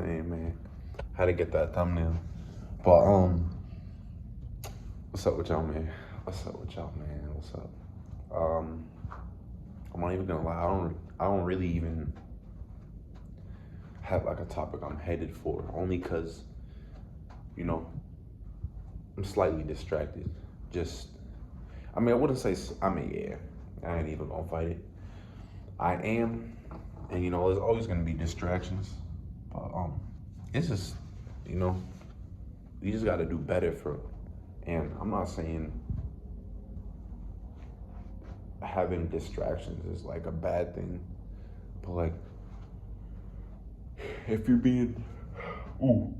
man. How to get that thumbnail. But what's up with y'all, man? What's up with y'all, man? What's up? Um, I'm not even gonna lie. I don't really even have like a topic I'm headed for. Only cause, you know, I'm slightly distracted. Just, I wouldn't say. Yeah. I ain't even gonna fight it. I am, and there's always gonna be distractions. But it's just, you know, you just gotta do better for. And I'm not saying having distractions is like a bad thing, but like if you're being, ooh,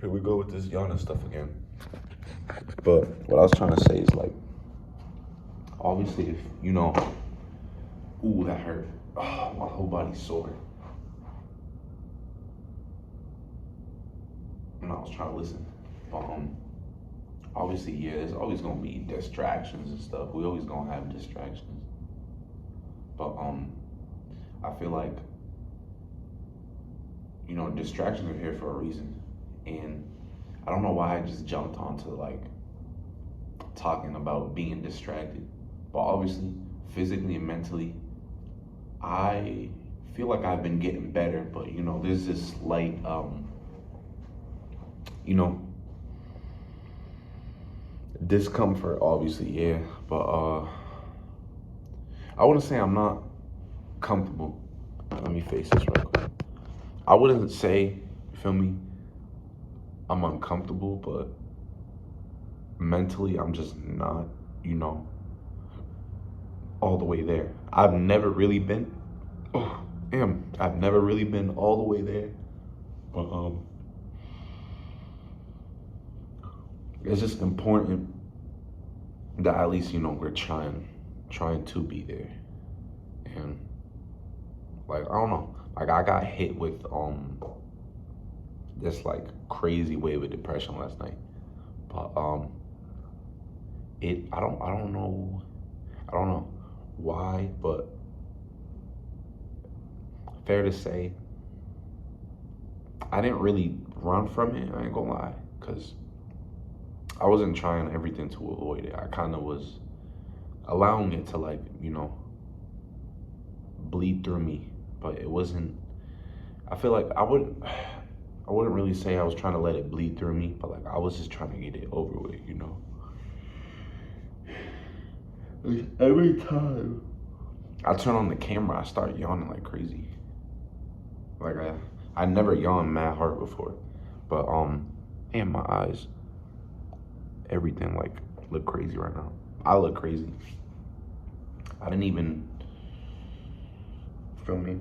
here we go with this yawning stuff again. But what I was trying to say is like, obviously, if ooh, that hurt. Oh, my whole body's sore. And I was trying to listen. But obviously, yeah, there's always gonna be distractions and stuff. We always gonna have distractions. But I feel like distractions are here for a reason. And I don't know why I just jumped onto like talking about being distracted. But obviously, physically and mentally, I feel like I've been getting better, but there's this light discomfort, obviously, yeah. But I wouldn't say I'm not comfortable. Let me face this right quick. I wouldn't say, you feel me, I'm uncomfortable, but mentally I'm just not, all the way there. I've never really been. I've never really been all the way there. But it's just important that at least we're trying to be there. And like I don't know, like I got hit with this like crazy wave of depression last night. But I don't know why, but fair to say, I didn't really run from it, I ain't gonna lie, because I wasn't trying everything to avoid it. I kind of was allowing it to like, bleed through me, but it wasn't, I feel like I wouldn't really say I was trying to let it bleed through me, but like I was just trying to get it over with, Like, every time I turn on the camera, I start yawning like crazy. Like I never yawned mad hard before, but and my eyes, everything like look crazy right now. I look crazy. I didn't even feel me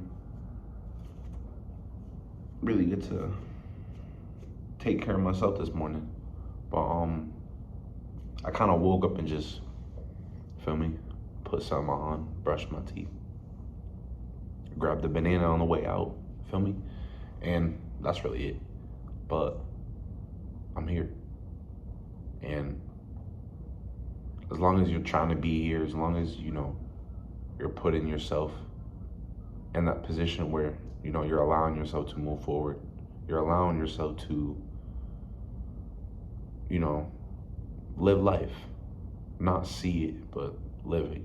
really get to take care of myself this morning, but I kind of woke up and just feel me put something on, brush my teeth, grab the banana on the way out, feel me, and that's really it. But I'm here, and as long as you're trying to be here, as long as you're putting yourself in that position where you're allowing yourself to move forward, you're allowing yourself to live life, not see it but live it.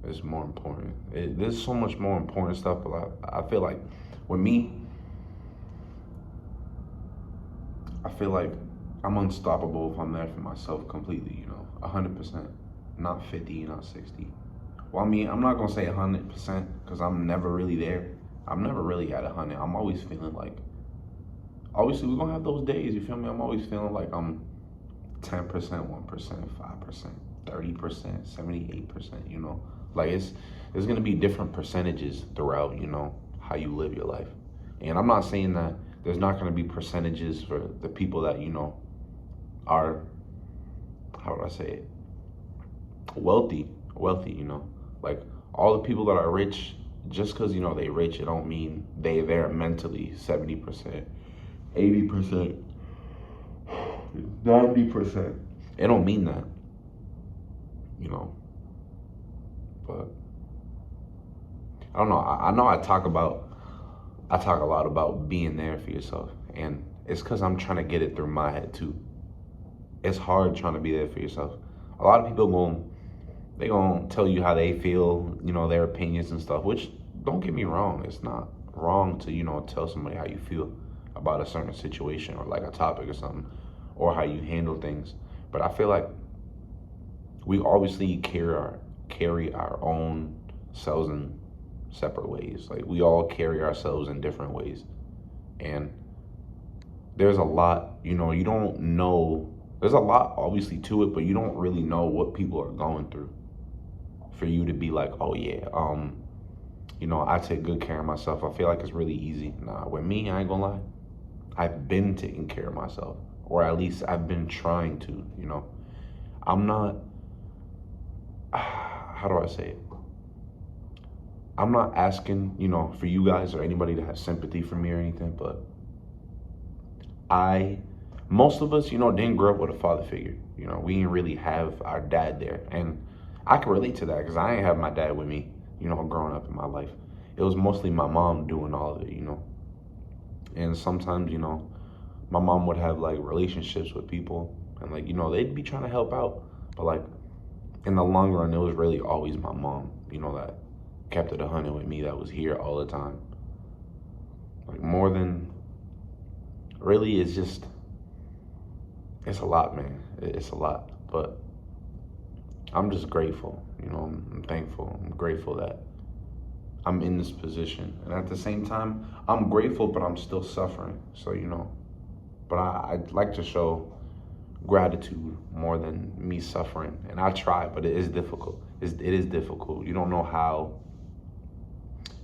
It's more important. There's so much more important stuff, but I feel like with me, I feel like I'm unstoppable if I'm there for myself completely, 100%, not 50, not 60. Well, I'm not gonna say 100% because I'm never really there. I'm never really at 100. I'm always feeling like, obviously we're gonna have those days, you feel me? I'm always feeling like I'm 10%, 1%, 5%, 30%, 78%, Like there's gonna be different percentages throughout, how you live your life. And I'm not saying that there's not gonna be percentages for the people that, are, how would I say it? Wealthy, like all the people that are rich, just because they rich, it don't mean they're mentally 70%, 80%, 90%. It don't mean that, but I don't know. I know I talk about I talk a lot about being there for yourself, and it's because I'm trying to get it through my head too. It's hard trying to be there for yourself. A lot of people they gonna tell you how they feel, their opinions and stuff. Which, don't get me wrong, it's not wrong to tell somebody how you feel about a certain situation or like a topic or something, or how you handle things. But I feel like we obviously carry our own selves in separate ways. Like, we all carry ourselves in different ways, and there's a lot. You don't know. There's a lot obviously to it, but you don't really know what people are going through for you to be like, oh yeah, I take good care of myself. I feel like it's really easy. Nah, with me, I ain't gonna lie. I've been taking care of myself, or at least I've been trying to. I'm not. How do I say it? I'm not asking, for you guys or anybody to have sympathy for me or anything, but most of us, didn't grow up with a father figure. We didn't really have our dad there. And I can relate to that because I ain't have my dad with me, growing up in my life. It was mostly my mom doing all of it. And sometimes, my mom would have like relationships with people and like, they'd be trying to help out. But like, in the long run, it was really always my mom, that kept it 100 with me, that was here all the time. Like, more than, really, it's a lot, man. It's a lot. But I'm just grateful, I'm thankful. I'm grateful that I'm in this position. And at the same time, I'm grateful, but I'm still suffering. So, but I'd like to show gratitude more than me suffering. And I try, but it is difficult. It is difficult. You don't know how,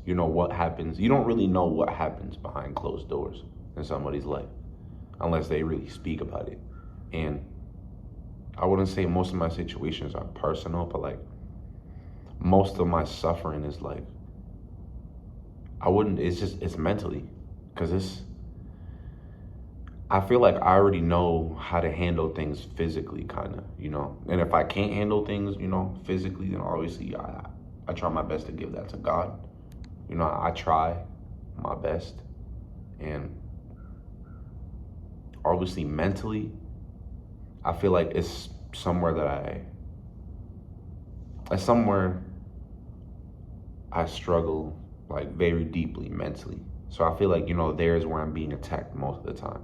what happens. You don't really know what happens behind closed doors in somebody's life unless they really speak about it. And I wouldn't say most of my situations are personal, but like, most of my suffering is like, it's mentally, because I feel like I already know how to handle things physically, kind of, and if I can't handle things, physically, then obviously I try my best to give that to God. I try my best, and obviously mentally, I feel like it's somewhere I struggle like very deeply mentally. So I feel like, there's where I'm being attacked most of the time.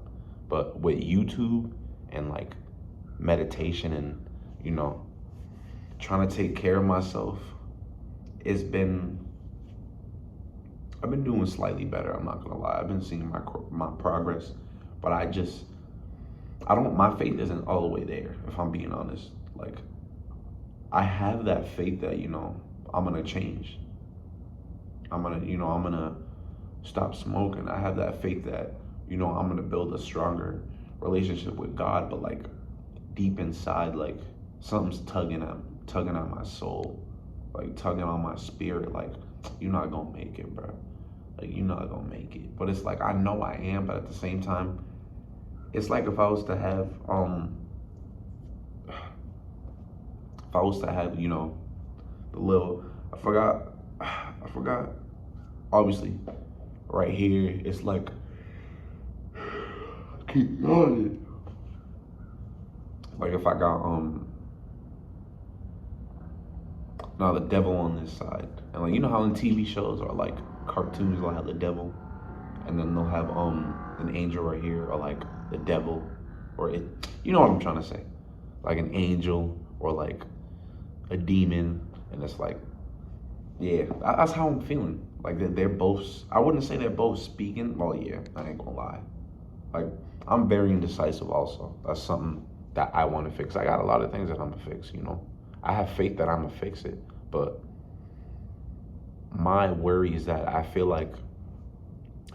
But with YouTube and like meditation and, trying to take care of myself, I've been doing slightly better. I'm not gonna lie. I've been seeing my progress, but my faith isn't all the way there, if I'm being honest. Like, I have that faith that, I'm gonna change. I'm gonna stop smoking. I have that faith that, I'm gonna build a stronger relationship with God, but like, deep inside, like, something's tugging at my soul, like tugging on my spirit, like, you're not gonna make it, bro. Like, you're not gonna make it. But it's like, I know I am, but at the same time, it's like if I was to have, the little, I forgot, obviously, right here, it's like, keep going. Like, if I got, now the devil on this side, and like, how in TV shows or like cartoons, they'll have the devil, and then they'll have, an angel right here, or like the devil, or you know what I'm trying to say, like an angel or like a demon, and it's like, yeah, that's how I'm feeling. Like, they're both, I wouldn't say they're both speaking. Well, yeah, I ain't gonna lie. Like, I'm very indecisive also. That's something that I want to fix. I got a lot of things that I'm gonna fix, I have faith that I'm gonna fix it, but my worry is that I feel like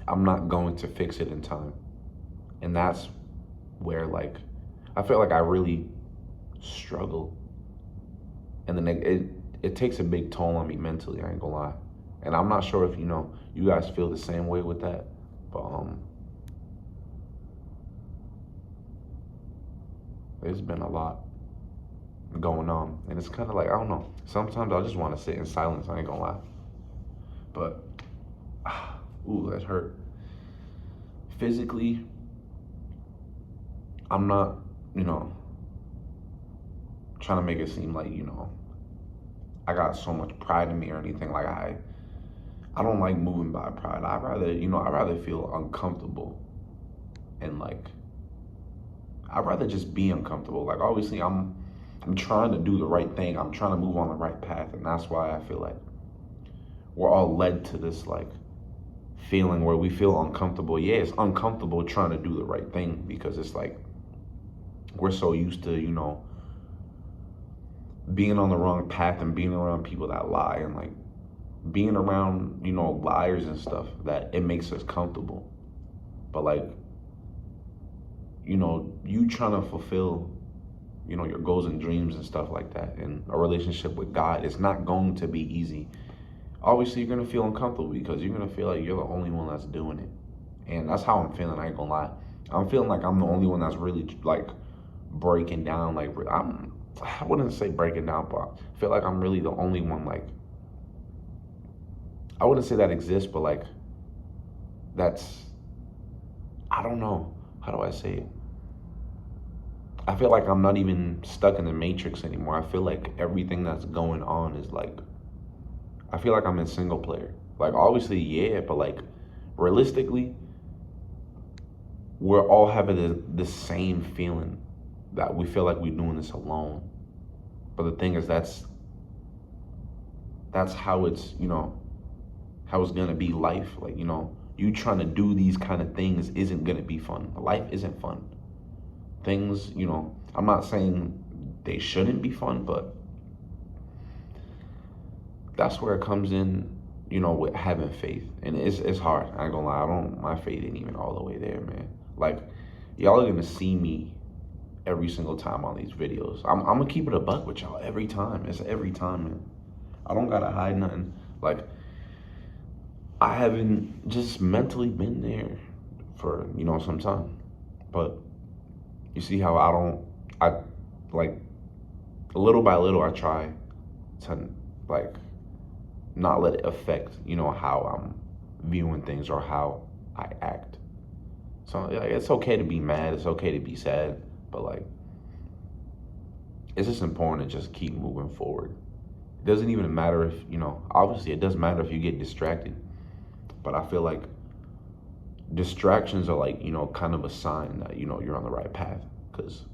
I'm not going to fix it in time. And that's where, like, I feel like I really struggle. And then it takes a big toll on me mentally, I ain't gonna lie. And I'm not sure if, you guys feel the same way with that. But there's been a lot going on. And it's kind of like, I don't know. Sometimes I just want to sit in silence, I ain't gonna lie. But Ooh, that's hurt. Physically, I'm not, you know, trying to make it seem like, I got so much pride in me or anything. Like I don't like moving by pride. I'd rather feel uncomfortable and like I'd rather just be uncomfortable. Like obviously I'm trying to do the right thing. I'm trying to move on the right path, and that's why I feel like we're all led to this like feeling where we feel uncomfortable. Yeah, it's uncomfortable trying to do the right thing because it's like we're so used to, being on the wrong path and being around people that lie and like being around, liars and stuff that it makes us comfortable. But like, you trying to fulfill, your goals and dreams and stuff like that in a relationship with God, it's not going to be easy. Obviously, you're going to feel uncomfortable because you're going to feel like you're the only one that's doing it. And that's how I'm feeling, I ain't gonna lie. I'm feeling like I'm the only one that's really like breaking down. Like, I wouldn't say breaking down, but I feel like I'm really the only one, like, I wouldn't say that exists, but like, that's, I don't know. How do I say it? I feel like I'm not even stuck in the matrix anymore. I feel like everything that's going on is like, I feel like I'm in single player. Like, obviously, yeah, but like, realistically, we're all having the same feeling that we feel like we're doing this alone. But the thing is, that's how it's, how it's gonna be life. Like, you trying to do these kind of things isn't gonna be fun. Life isn't fun. Things, I'm not saying they shouldn't be fun, but that's where it comes in, with having faith. And it's hard. I ain't gonna lie, my faith ain't even all the way there, man. Like, y'all are gonna see me every single time on these videos. I'm gonna keep it a buck with y'all every time. It's every time, man. I don't gotta hide nothing. Like, I haven't just mentally been there for, some time. But you see how I like, little by little, I try to, like, not let it affect, how I'm viewing things or how I act. So like, it's okay to be mad. It's okay to be sad. But like, it's just important to just keep moving forward. It doesn't even matter if, obviously it does matter if you get distracted. But I feel like distractions are like, kind of a sign that, you're on the right path. Because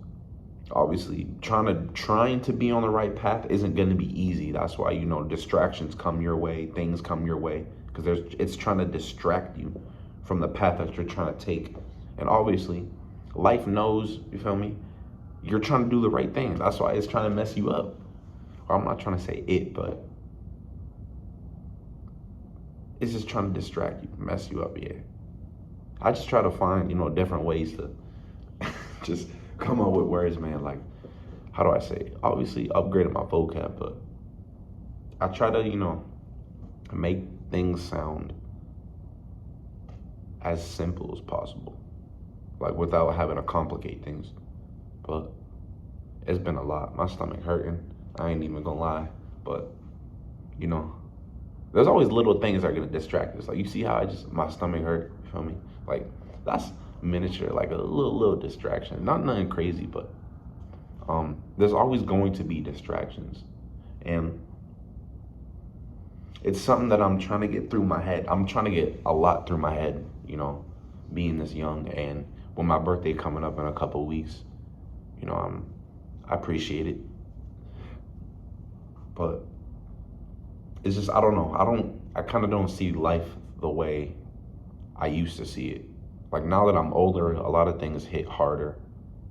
obviously trying to be on the right path isn't going to be easy. That's why, distractions come your way, things come your way. Because it's trying to distract you from the path that you're trying to take. And obviously, life knows, you feel me? You're trying to do the right thing. That's why it's trying to mess you up. Or I'm not trying to say it, but it's just trying to distract you, mess you up, yeah. I just try to find, different ways to just come up with words, man. Like, how do I say it? Obviously, upgraded my vocab, but I try to, make things sound as simple as possible, like without having to complicate things. But it's been a lot. My stomach hurting. I ain't even gonna lie. But, there's always little things that are gonna distract us. Like, you see how my stomach hurt, you feel me? Like, that's miniature, like a little distraction. Not nothing crazy, but there's always going to be distractions. And it's something that I'm trying to get through my head. I'm trying to get a lot through my head, being this young. And with my birthday coming up in a couple of weeks, I appreciate it. But it's just, I don't know. I kind of don't see life the way I used to see it. Like, now that I'm older, a lot of things hit harder.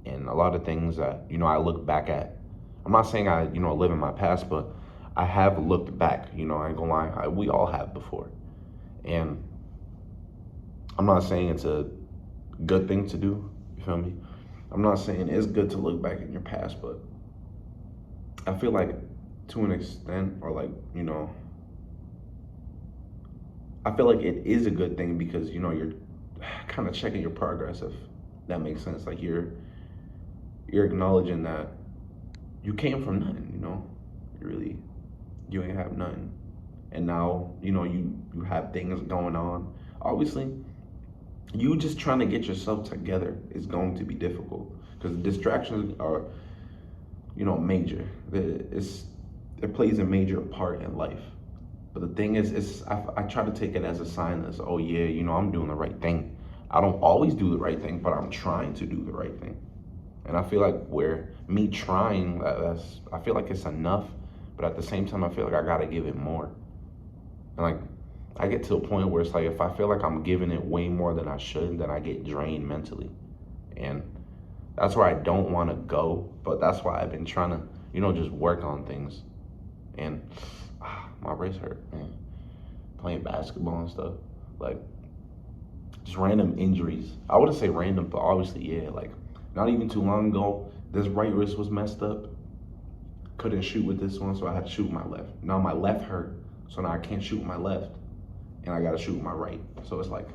And a lot of things that, I look back at. I'm not saying I, live in my past, but I have looked back, I ain't gonna lie. We all have before. And I'm not saying it's a good thing to do, you feel me? I'm not saying it's good to look back in your past, but I feel like to an extent, or like, I feel like it is a good thing because, you're kind of checking your progress, if that makes sense. Like, you're acknowledging that you came from nothing, you ain't have nothing. And now, you have things going on. Obviously, you just trying to get yourself together is going to be difficult because distractions are, major. It plays a major part in life. But the thing is I try to take it as a sign as, oh yeah, I'm doing the right thing. I don't always do the right thing, but I'm trying to do the right thing. And I feel like where me trying, I feel like it's enough, but at the same time, I feel like I gotta give it more. And like, I get to a point where it's like, if I feel like I'm giving it way more than I should, then I get drained mentally. And that's where I don't wanna go, but that's why I've been trying to, just work on things. And my wrist hurt, man. Playing basketball and stuff. Like, just random injuries. I wouldn't say random, but obviously, yeah, like, not even too long ago, this right wrist was messed up. Couldn't shoot with this one, so I had to shoot with my left. Now my left hurt, so now I can't shoot with my left, and I gotta shoot with my right. So it's like,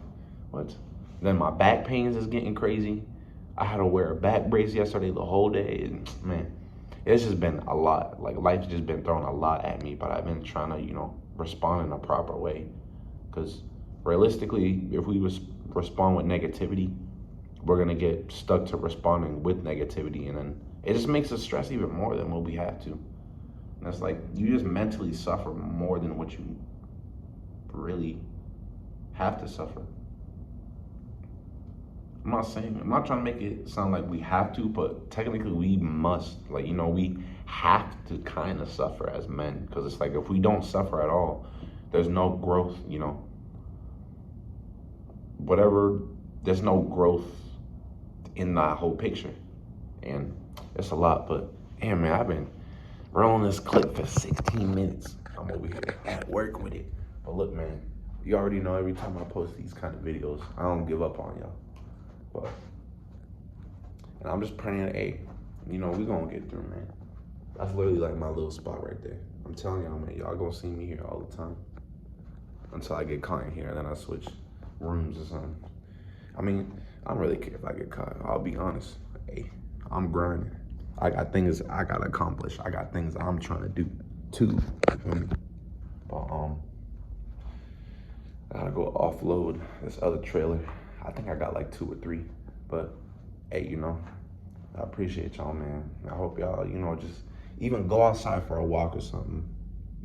what? Then my back pains is getting crazy. I had to wear a back brace yesterday the whole day, and man, it's just been a lot. Like, life's just been throwing a lot at me, but I've been trying to, respond in a proper way. Because realistically, if we respond with negativity, we're gonna get stuck to responding with negativity, and then it just makes us stress even more than what we have to. And it's like, you just mentally suffer more than what you really have to suffer. I'm not trying to make it sound like we have to, but technically we must. Like, we have to kind of suffer as men, because it's like, if we don't suffer at all, there's no growth, there's no growth in that whole picture. And it's a lot, but damn, man, I've been rolling this clip for 16 minutes. I'm over here at work with it. But look, man, you already know every time I post these kind of videos, I don't give up on y'all. And I'm just praying, hey, we gonna get through, man. That's literally like my little spot right there. I'm telling y'all, man, y'all gonna see me here all the time until I get caught in here, and then I switch rooms or something. I mean, I don't really care if I get caught. I'll be honest. Hey, I'm grinding. I got things I gotta accomplish. I got things I'm trying to do too. You feel me? But I gotta go offload this other trailer. I think I got like 2 or 3. But hey, I appreciate y'all, man. I hope y'all, just even go outside for a walk or something.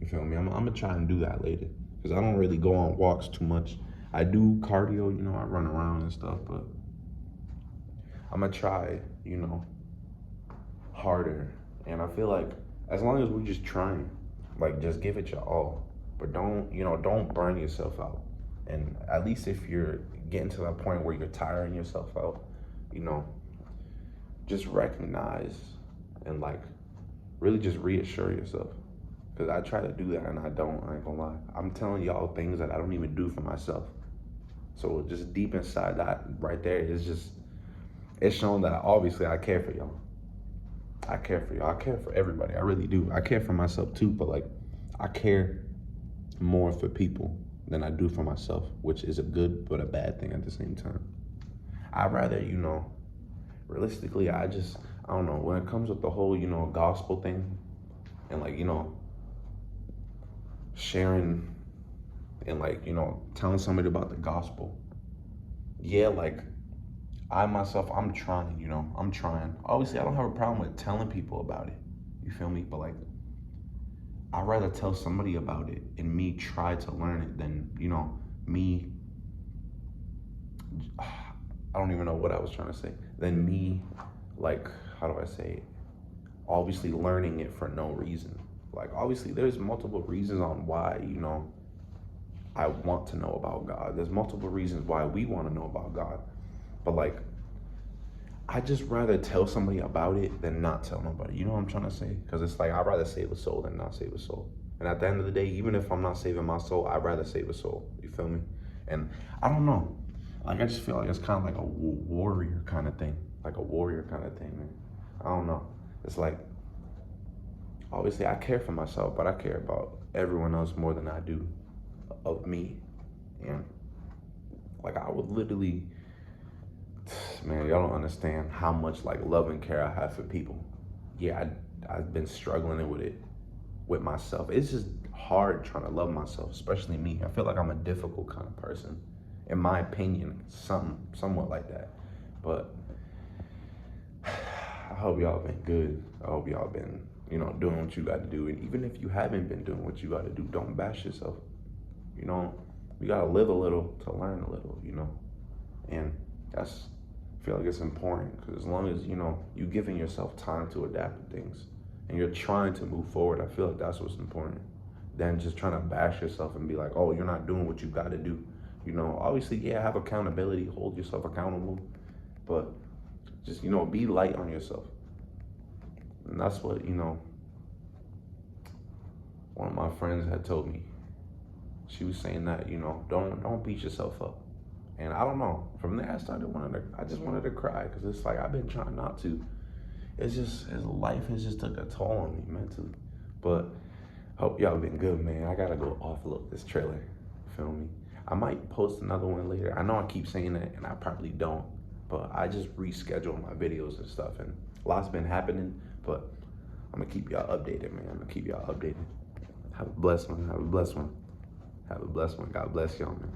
You feel me? I'm gonna try and do that later, because I don't really go on walks too much. I do cardio, I run around and stuff, but I'm gonna try, harder. And I feel like as long as we're just trying, like, just give it your all, but don't burn yourself out. And at least if you're getting to that point where you're tiring yourself out, just recognize and like really just reassure yourself. Because I try to do that and I ain't gonna lie. I'm telling y'all things that I don't even do for myself. So just deep inside that right there is it's showing that obviously I care for y'all. I care for y'all. I care for everybody. I really do. I care for myself too, but like, I care more for people than I do for myself, which is a good but a bad thing at the same time. I'd rather, realistically, I don't know, when it comes with the whole, gospel thing and like, sharing and like, telling somebody about the gospel. Yeah, like, I'm trying, I'm trying. Obviously, I don't have a problem with telling people about it. You feel me? But like, I'd rather tell somebody about it and me try to learn it than, me, I don't even know what I was trying to say, than me, like, how do I say it? Obviously learning it for no reason. Like, obviously there's multiple reasons on why, I want to know about God. There's multiple reasons why we want to know about God. But like, I just rather tell somebody about it than not tell nobody. You know what I'm trying to say? Because it's like, I'd rather save a soul than not save a soul. And at the end of the day, even if I'm not saving my soul, I'd rather save a soul. You feel me? And I don't know. Like, I just feel like it's kind of like a warrior kind of thing. Like a warrior kind of thing, man. I don't know. It's like, obviously I care for myself, but I care about everyone else more than I do of me. And like, I would literally, man, y'all don't understand how much like love and care I have for people. Yeah, I've been struggling with it with myself. It's just hard trying to love myself, especially me. I feel like I'm a difficult kind of person. in my opinion, somewhat like that. But I hope y'all been good. I hope y'all been, doing what you got to do. And even if you haven't been doing what you got to do, don't bash yourself. We got to live a little to learn a little, And I feel like it's important because as long as, you giving yourself time to adapt to things and you're trying to move forward, I feel like that's what's important. Than just trying to bash yourself and be like, oh, you're not doing what you got to do. Obviously, yeah, have accountability, hold yourself accountable, but just, be light on yourself. And that's what, one of my friends had told me. She was saying that, don't beat yourself up. And I don't know. From there, I just wanted to cry because it's like I've been trying not to. It's just life has just took a toll on me mentally. But hope y'all been good, man. I gotta go offload this trailer. Feel me? I might post another one later. I know I keep saying that, and I probably don't. But I just reschedule my videos and stuff, and a lot's been happening. But I'm gonna keep y'all updated, man. I'm gonna keep y'all updated. Have a blessed one. Have a blessed one. Have a blessed one. God bless y'all, man.